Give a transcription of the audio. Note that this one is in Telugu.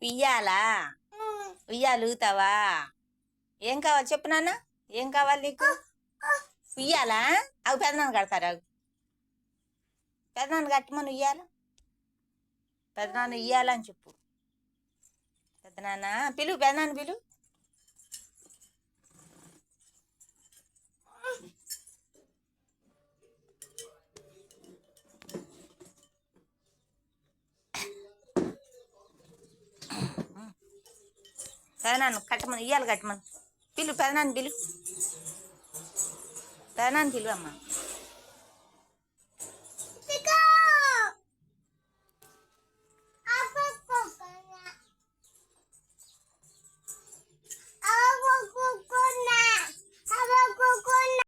ఉయ్యాలా ఉయ్యాలుగుతావా? ఏం కావాలి చెప్పు నాన్న, ఏం కావాలి నీకు? ఉయ్యాలా? అవి పెదనాన్న కడతారా? పెదనాన్న కట్టమని ఉయ్యాల, పెదనాన్న ఉయ్యాలని చెప్పు. పెదనాన్న పిలు, పెదనాన్న పిలు. పెదనాన్న కట్టమని ఉయ్యాలి కట్టమని పిలు, పెదనాన్న పిలు, పెదనాన్న పిలు అమ్మ.